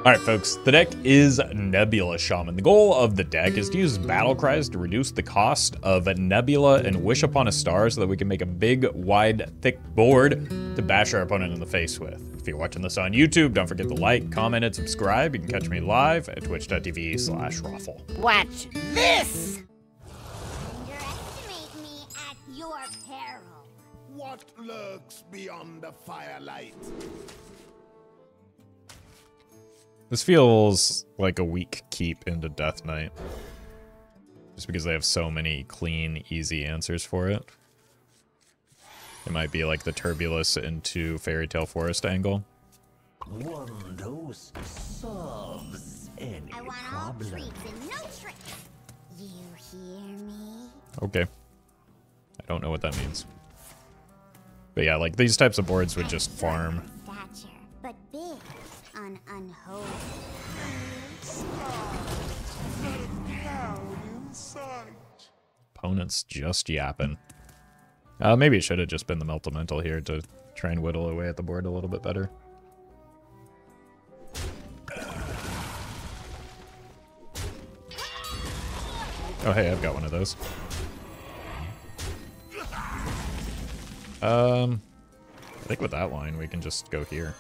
Alright folks, the deck is Nebula Shaman. The goal of the deck is to use battle cries to reduce the cost of Nebula and Wish Upon a Star so that we can make a big, wide, thick board to bash our opponent in the face with. If you're watching this on YouTube, don't forget to like, comment, and subscribe. You can catch me live at twitch.tv/Roffle. Watch this! Underestimate me at your peril. What lurks beyond the firelight? This feels like a weak keep into Death Knight. Just because they have so many clean, easy answers for it. It might be like the Turbulus into Fairy Tale Forest angle. One dose solves any I want all problem. treats and no tricks. You hear me? Okay. I don't know what that means. But yeah, like these types of boards would just farm. Stature, but big on unholy. Opponent's just yapping. Maybe it should have just been the Meltamental here to try and whittle away at the board a little bit better. Oh hey, I've got one of those. I think with that line we can just go here.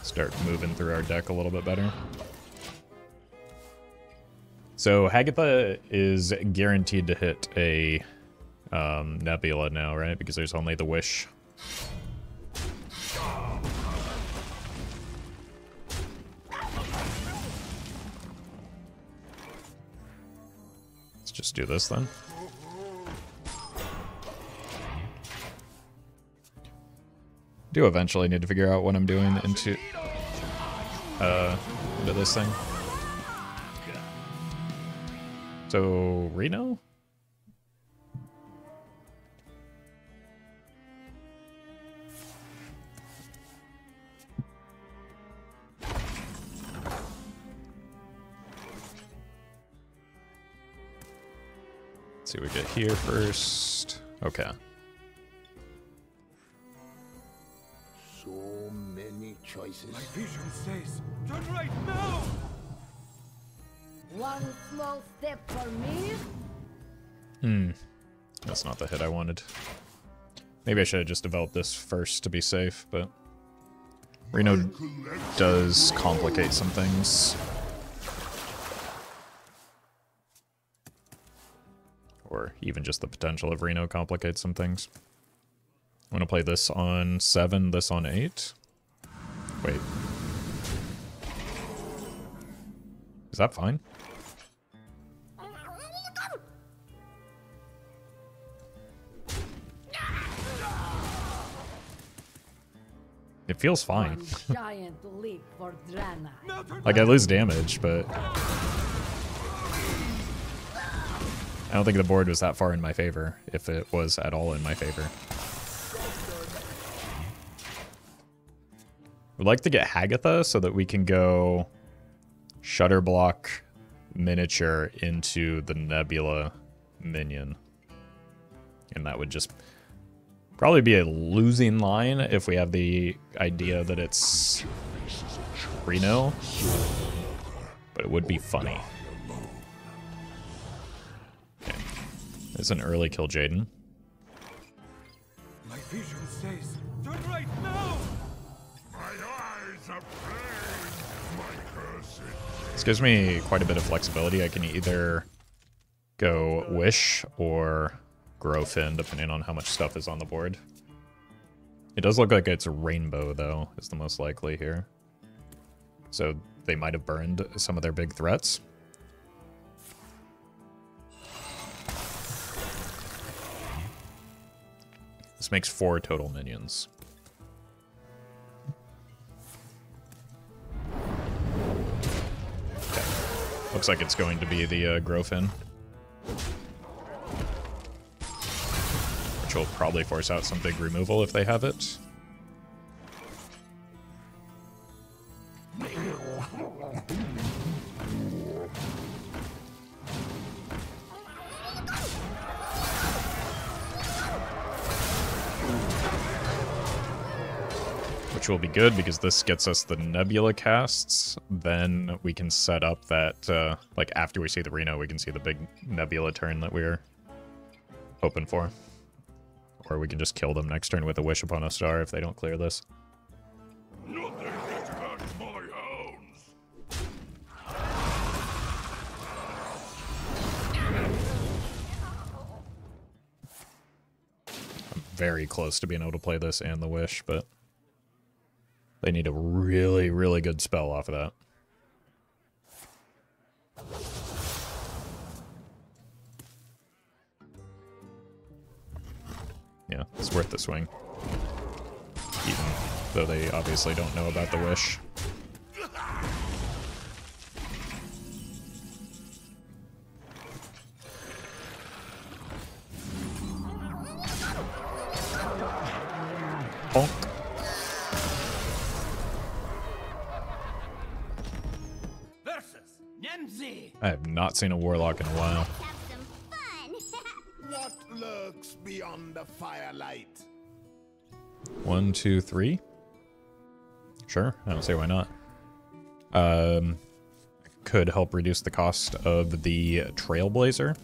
Start moving through our deck a little bit better. So Hagatha is guaranteed to hit a Nebula now, right? Because there's only the Wish. Let's just do this then. Do eventually need to figure out what I'm doing into this thing. So Reno? Let's see what we get here first. Okay. So many choices. My vision says, turn right now! One small step for me. That's not the hit I wanted. Maybe I should have just developed this first to be safe, but Reno does complicate some things. Or even just the potential of Reno complicates some things. I'm gonna play this on 7, this on 8. Wait. Is that fine? It feels fine. One giant leap for Drana. Like, I lose damage, but I don't think the board was that far in my favor, if it was at all in my favor. We'd like to get Hagatha so that we can go Shutter Block Miniature into the Nebula minion. And that would just probably be a losing line if we have the idea that it's Reno. But it would be funny. Okay. There's an early kill Jaden. My vision says, turn right now! This gives me quite a bit of flexibility. I can either go Wish or Grow Fin, depending on how much stuff is on the board. It does look like it's a Rainbow, though, is the most likely here. So they might have burned some of their big threats. This makes 4 total minions. Okay. Looks like it's going to be the Growfin. Which will probably force out some big removal if they have it. which will be good because this gets us the Nebula casts. Then we can set up that, like, after we see the Reno, we can see the big Nebula turn that we're hoping for. Or we can just kill them next turn with a Wish Upon a Star if they don't clear this. Nothing can catch my hounds. I'm very close to being able to play this and the Wish, but they need a really, really good spell off of that. Yeah, it's worth the swing. Even though they obviously don't know about the Wish. Bonk. Versus Nemzi. I have not seen a Warlock in a while. Have some fun. What lurks beyond the firelight? 1, 2, 3. Sure, I don't see why not. Could help reduce the cost of the Trailblazer.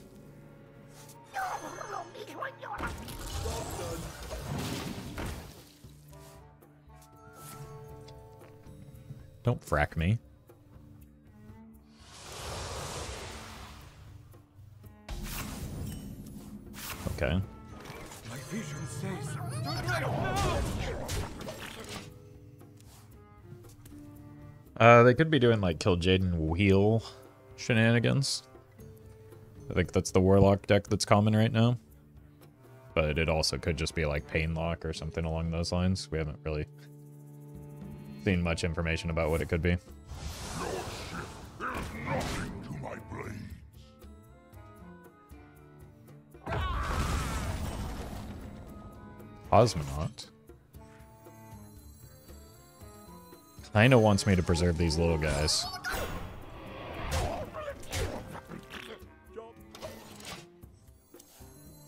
Don't frack me. Okay. My vision says, turn right now. They could be doing like Kill Jaden Wheel shenanigans. I think that's the Warlock deck that's common right now. But it also could just be like Painlock or something along those lines. We haven't really seen much information about what it could be. Your ship is nothing to my blades. Cosmonaut kinda wants me to preserve these little guys.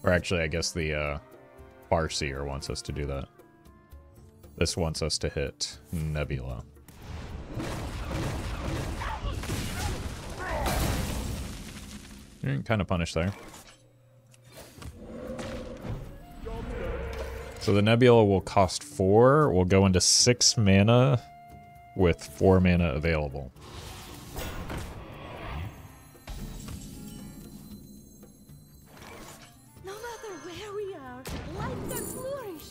Or actually, I guess the Farseer wants us to do that. This wants us to hit Nebula. You're kind of punished there. So the Nebula will cost 4. We'll go into 6 mana with 4 mana available. No matter where we are, life can flourish.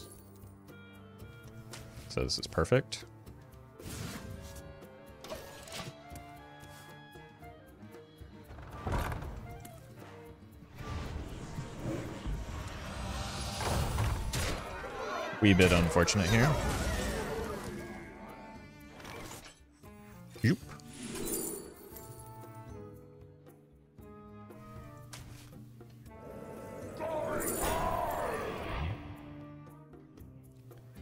So this is perfect. Wee bit unfortunate here. Yoop.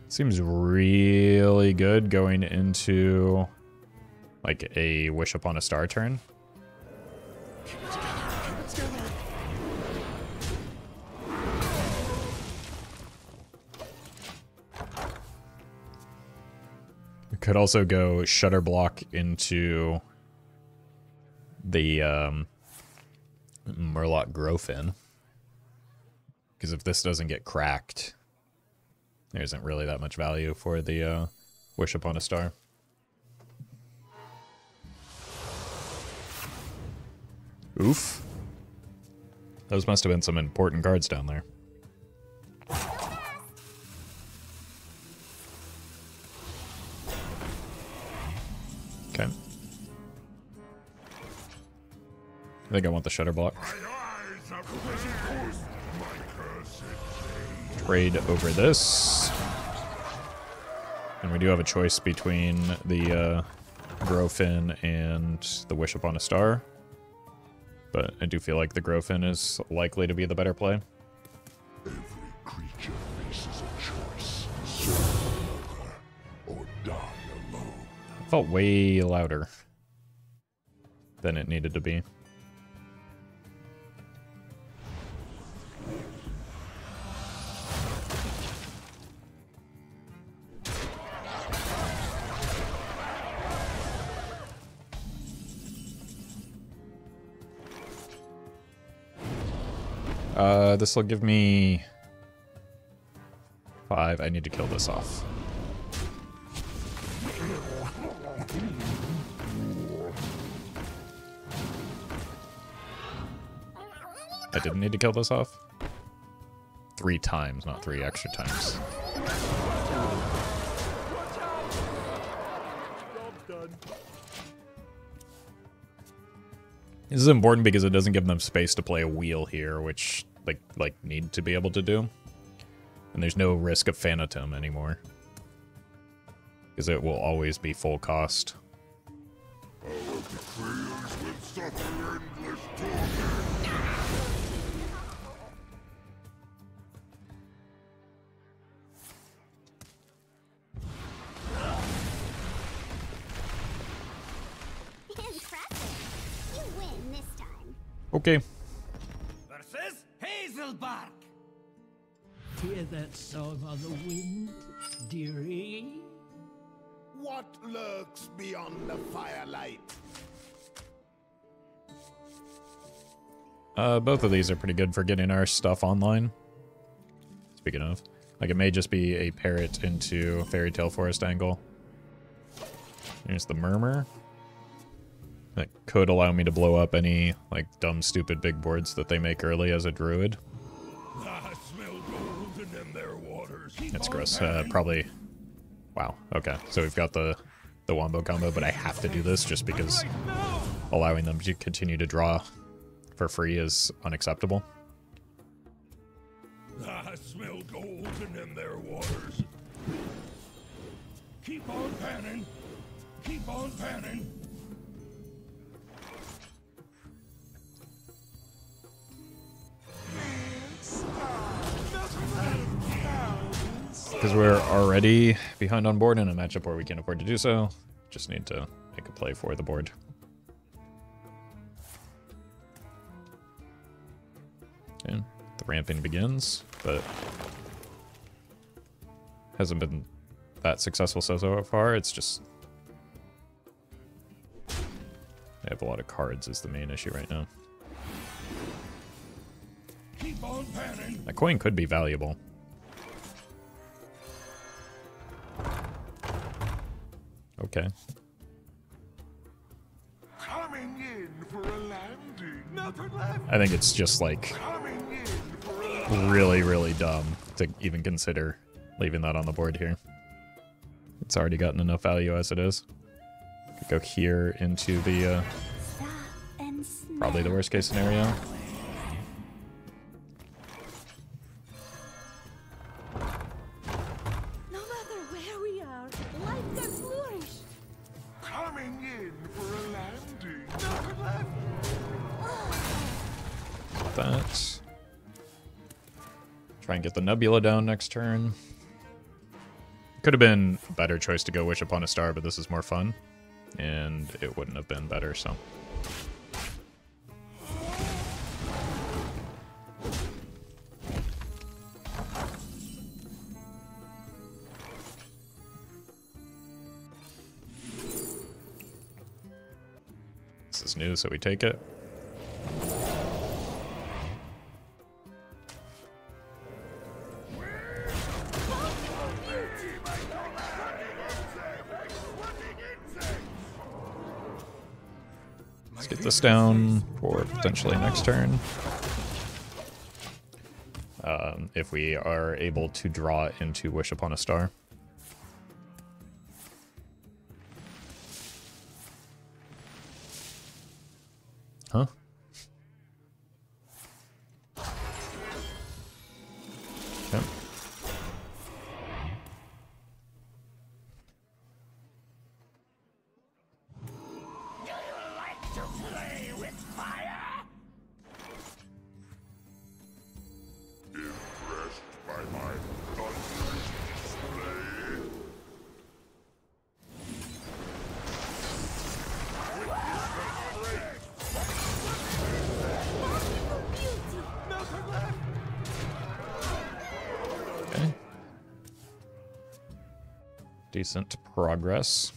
Seems really good going into like a Wish Upon a Star turn. Could also go Shutter Block into the Murloc Growfin. Because if this doesn't get cracked, there isn't really that much value for the Wish Upon a Star. Oof. Those must have been some important cards down there. Okay. I think I want the Shutter Block. Trade over this. And we do have a choice between the Growfin and the Wish Upon a Star. But I do feel like the Growfin is likely to be the better play. Every creature faces a choice. Serve or die alone. It felt way louder than it needed to be. This will give me 5. I need to kill this off. I didn't need to kill this off. 3 times, not 3 extra times. This is important because it doesn't give them space to play a wheel here, which like need to be able to do. And there's no risk of Phantom anymore. Because it will always be full cost. Impressive. You win this time. Okay. Versus Hazelbark. Hear that song on the wind, dearie? What lurks beyond the firelight? Both of these are pretty good for getting our stuff online. Speaking of, like, it may just be a parrot into Fairy Tale Forest angle. Here's the Murmur. That could allow me to blow up any, like, dumb, stupid big boards that they make early as a druid. I smell gold in them there waters. That's gross. Probably... Wow, okay. So we've got the Wombo combo, but I have to do this just because allowing them to continue to draw for free is unacceptable. I smell gold in them there waters. Keep on panning. Keep on panning. Because we're already behind on board in a matchup where we can't afford to do so, just need to make a play for the board. Okay, the ramping begins, but hasn't been that successful so far. It's just they have a lot of cards is the main issue right now. Keep on panning. That coin could be valuable. Okay. Coming in for a landing. Nothing left. I think it's just like Coming in for a landing. really, really dumb to even consider leaving that on the board here. It's already gotten enough value as it is. Could go here into the Stop and smell. probably the worst case scenario. No matter where we are, life can flourish. Coming in for a landing. Nothing left. That. Try and get the Nebula down next turn. Could have been a better choice to go Wish Upon a Star, but this is more fun. And it wouldn't have been better, so. This is new, so we take it. Let's get this down for potentially next turn. If we are able to draw into Wish Upon a Star. Huh? Okay. Okay. Decent progress.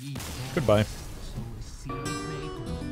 Ye can Goodbye. sow a seed may grow.